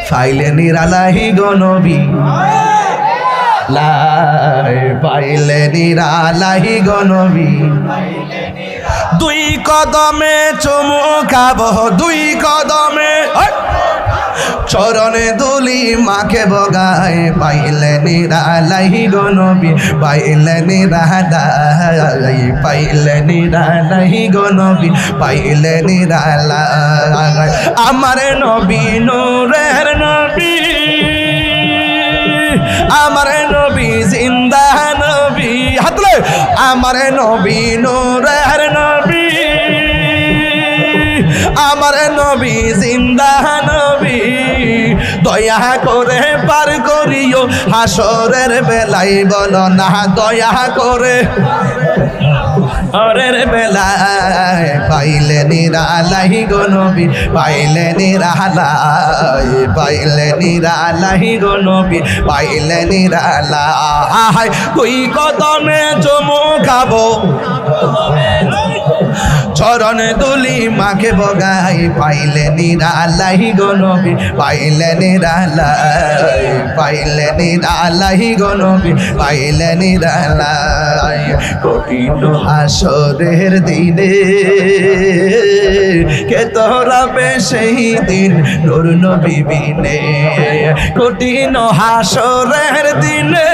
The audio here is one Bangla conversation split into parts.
পাইলে নিরালাহি গো নবী লাই পাইলে নিরালাহি গো নবী দুই কদমে চুমু খাবো দুই কদমে চরণে দুলি মাকে বগায় পাইলে নিরালাহি গো নবী পাইলে নিরালাই পাইলে নিরালাহি গো নবী পাইলে নিরালাই আমার নবী নূরের নবী আমার নবী জিন্দা নবী হাতলে আমার নবী নূরের নবী আমার নবী জিন্দা নবী দয়া করে পার করিও হাসরের বেলাই বলো না দয়া করে হরের বেলায় পাইলে নিরালাহি গো নবী পাইলে নিরালাই পাইলে নিরালাহি গো নবী পাইলে নিরালাই তুই কদমে চুমু খাবো চরণে দুলি মাকে বগাই পাইলে নিরালাহি গো নবী পাইলে নিরালাই পাইলে নিরালাহি গো নবী পাইলে নিরালাই কঠিন হাসরের দিনে কে তোরাবে সেই দিন নূর নবী বিনে কঠিন হাসরের দিনে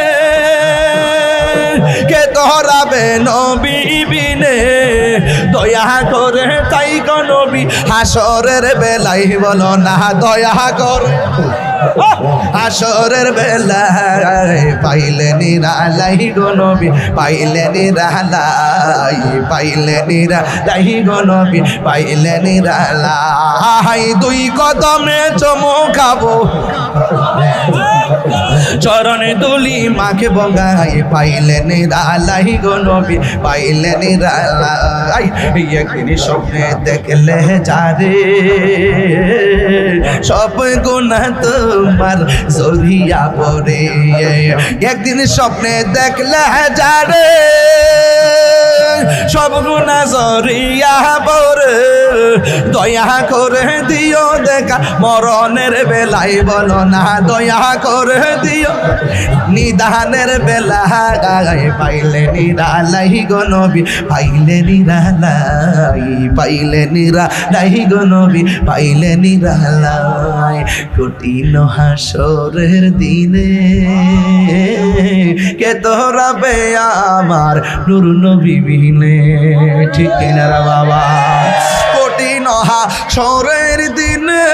কে তোরাবে নবী বিনে দয়া করে তাই গো নবী হাসরের বেলাই বলো না দয়া করে হাসরের বেলায় পাইলে নিরালাই গো নবী পাইলে নিরালাই পাইলে নিরালাই গো নবী পাইলে নিরালাই দুই কদমে চুমু খাবো চরণে দুলি মাকে বগাই পাইলে নিরালাই গো নবী পাইলে নিরালাই একদিন স্বপ্নে দেখলে যারে সব গুনাহ তোমার জড়িয়া পড়ে একদিন স্বপ্নে দেখলে যারে সব গুনাহ জড়িয়া পড়ে দয়া করে দিও দেখা মরণের বেলায় বলো না দয়া করে দিও নিদানের বেলায় পাইলে নিরালাই গো নবী পাইলে নিরালাই পাইলে নিরালাই গো নবী পাইলে নিরালাই কঠিন হাসরের দিনে কে তোরাবে আমার নূর নবী বিনে ঠিক কিনা বাবা কঠিন হাসরের দিনে